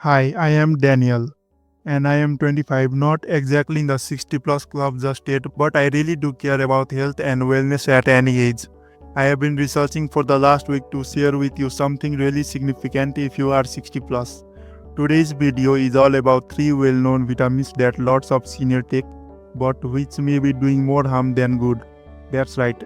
Hi, I am Daniel and I am 25, not exactly in the 60 plus club just yet, but I really do care about health and wellness at any age. I have been researching for the last week to share with you something really significant if you are 60 plus. Today's video is all about 3 well-known vitamins that lots of senior take, but which may be doing more harm than good. That's right.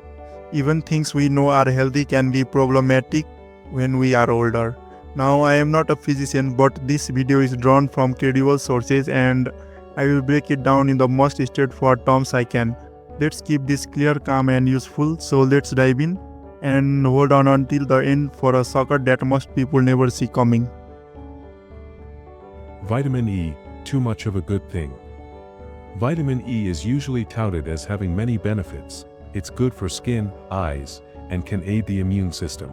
Even things we know are healthy can be problematic when we are older. Now, I am not a physician, but this video is drawn from credible sources and I will break it down in the most straightforward terms I can. Let's keep this clear, calm, and useful. So, let's dive in and hold on until the end for a shocker that most people never see coming. Vitamin E, too much of a good thing. Vitamin E is usually touted as having many benefits. It's good for skin, eyes, and can aid the immune system.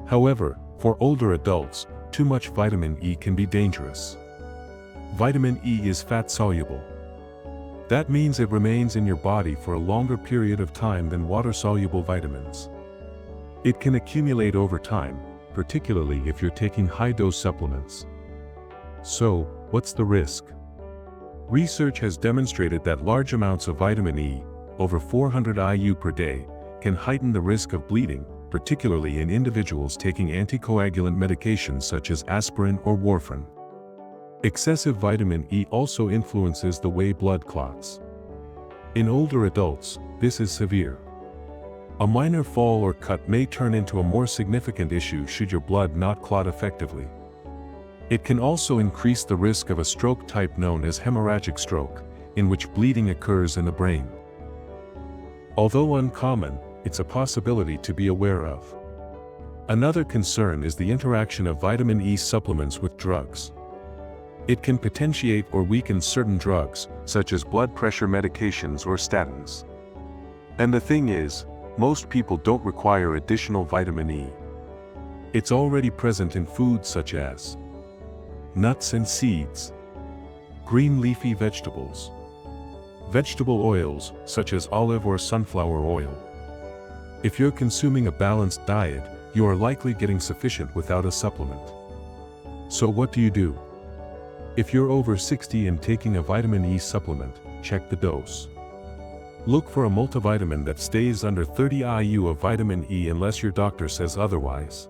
However, for older adults, too much vitamin E can be dangerous. Vitamin E is fat-soluble. That means it remains in your body for a longer period of time than water-soluble vitamins. It can accumulate over time, particularly if you're taking high-dose supplements. So, what's the risk? Research has demonstrated that large amounts of vitamin E, over 400 IU per day, can heighten the risk of bleeding, particularly in individuals taking anticoagulant medications such as aspirin or warfarin. Excessive vitamin E also influences the way blood clots. In older adults, this is severe. A minor fall or cut may turn into a more significant issue should your blood not clot effectively. It can also increase the risk of a stroke type known as hemorrhagic stroke, in which bleeding occurs in the brain. Although uncommon, it's a possibility to be aware of. Another concern is the interaction of vitamin E supplements with drugs. It can potentiate or weaken certain drugs, such as blood pressure medications or statins. And the thing is, most people don't require additional vitamin E. It's already present in foods such as nuts and seeds, green leafy vegetables, vegetable oils such as olive or sunflower oil. If you're consuming a balanced diet, you are likely getting sufficient without a supplement. So what do you do? If you're over 60 and taking a vitamin E supplement, check the dose. Look for a multivitamin that stays under 30 IU of vitamin E unless your doctor says otherwise.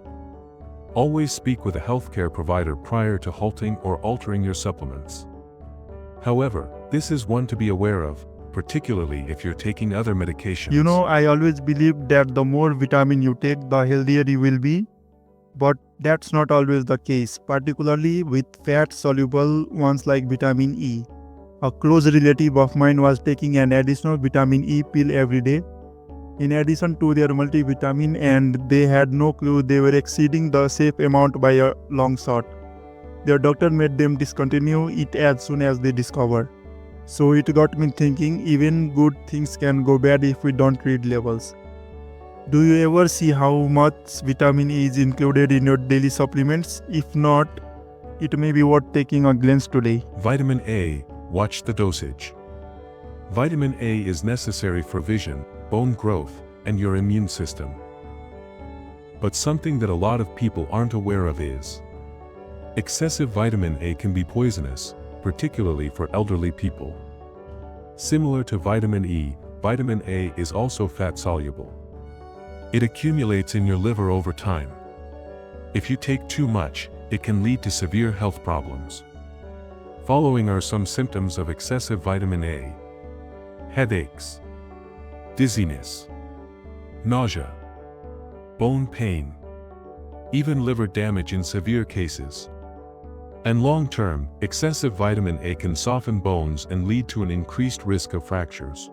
Always speak with a healthcare provider prior to halting or altering your supplements. However, this is one to be aware of, particularly if you're taking other medications. You know, I always believed that the more vitamin you take, the healthier you will be. But that's not always the case, particularly with fat-soluble ones like vitamin E. A close relative of mine was taking an additional vitamin E pill every day, in addition to their multivitamin, and they had no clue they were exceeding the safe amount by a long shot. Their doctor made them discontinue it as soon as they discovered. So it got me thinking, even good things can go bad if we don't read labels. Do you ever see how much vitamin E is included in your daily supplements? If not, it may be worth taking a glance today. Vitamin A, watch the dosage. Vitamin A is necessary for vision, bone growth, and your immune system. But something that a lot of people aren't aware of is excessive vitamin A can be poisonous, particularly for elderly people. Similar to vitamin E, vitamin A is also fat-soluble. It accumulates in your liver over time. If you take too much, it can lead to severe health problems. Following are some symptoms of excessive vitamin A: headaches, dizziness, nausea, bone pain, even liver damage in severe cases. And long-term, excessive vitamin A can soften bones and lead to an increased risk of fractures.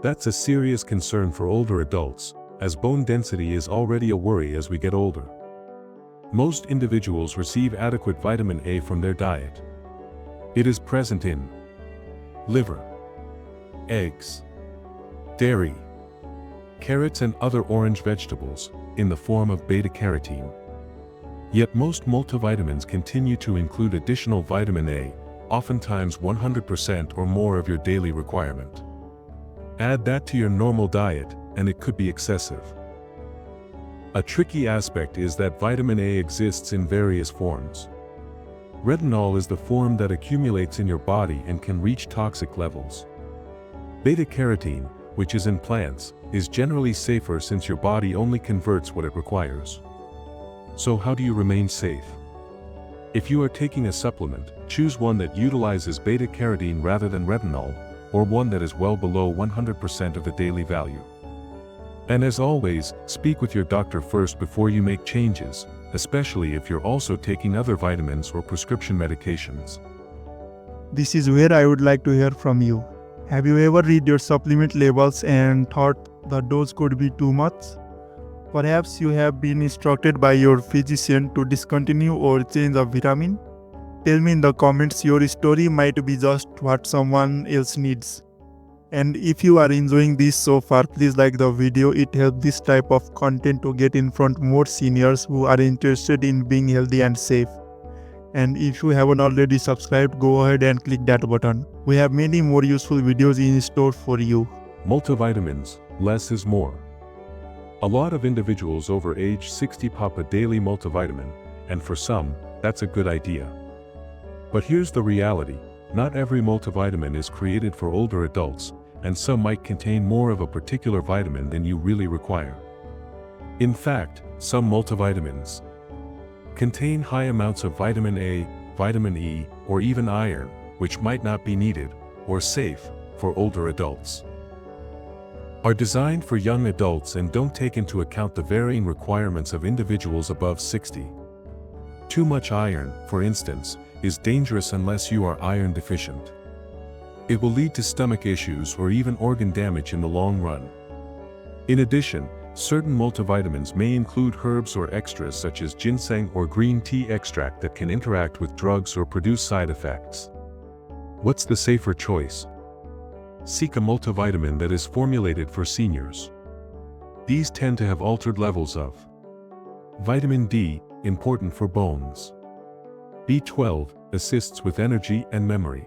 That's a serious concern for older adults, as bone density is already a worry as we get older. Most individuals receive adequate vitamin A from their diet. It is present in liver, eggs, dairy, carrots and other orange vegetables, in the form of beta-carotene. Yet most multivitamins continue to include additional vitamin A, oftentimes 100% or more of your daily requirement. Add that to your normal diet, and it could be excessive. A tricky aspect is that vitamin A exists in various forms. Retinol is the form that accumulates in your body and can reach toxic levels. Beta-carotene, which is in plants, is generally safer since your body only converts what it requires. So how do you remain safe? If you are taking a supplement, choose one that utilizes beta-carotene rather than retinol, or one that is well below 100% of the daily value. And as always, speak with your doctor first before you make changes, especially if you're also taking other vitamins or prescription medications. This is where I would like to hear from you. Have you ever read your supplement labels and thought the dose could be too much? Perhaps you have been instructed by your physician to discontinue or change a vitamin. Tell me in the comments, your story might be just what someone else needs. And if you are enjoying this so far, please like the video. It helps this type of content to get in front more seniors who are interested in being healthy and safe. And if you haven't already subscribed, go ahead and click that button. We have many more useful videos in store for you. Multivitamins, less is more. A lot of individuals over age 60 pop a daily multivitamin, and for some, that's a good idea. But here's the reality, not every multivitamin is created for older adults, and some might contain more of a particular vitamin than you really require. In fact, some multivitamins contain high amounts of vitamin A, vitamin E, or even iron, which might not be needed, or safe, for older adults. Are designed for young adults and don't take into account the varying requirements of individuals above 60. Too much iron, for instance, is dangerous unless you are iron deficient. It will lead to stomach issues or even organ damage in the long run. In addition, certain multivitamins may include herbs or extras such as ginseng or green tea extract that can interact with drugs or produce side effects. What's the safer choice? Seek a multivitamin that is formulated for seniors. These tend to have altered levels of vitamin D, important for bones. B12, assists with energy and memory.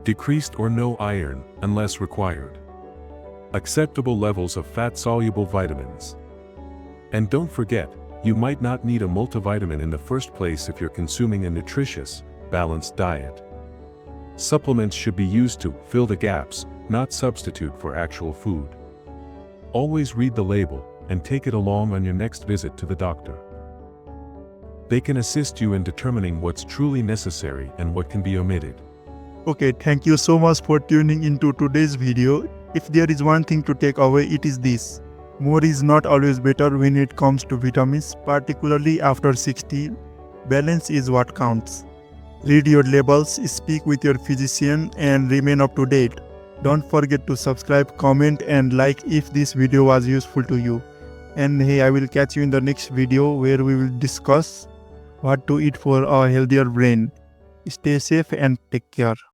Decreased or no iron, unless required. Acceptable levels of fat-soluble vitamins. And don't forget, you might not need a multivitamin in the first place if you're consuming a nutritious, balanced diet. Supplements should be used to fill the gaps, not substitute for actual food. Always read the label, and take it along on your next visit to the doctor. They can assist you in determining what's truly necessary and what can be omitted. Okay, thank you so much for tuning into today's video. If there is one thing to take away, it is this. More is not always better when it comes to vitamins, particularly after 60. Balance is what counts. Read your labels, speak with your physician, and remain up to date. Don't forget to subscribe, comment, and like if this video was useful to you. And hey, I will catch you in the next video where we will discuss what to eat for a healthier brain. Stay safe and take care.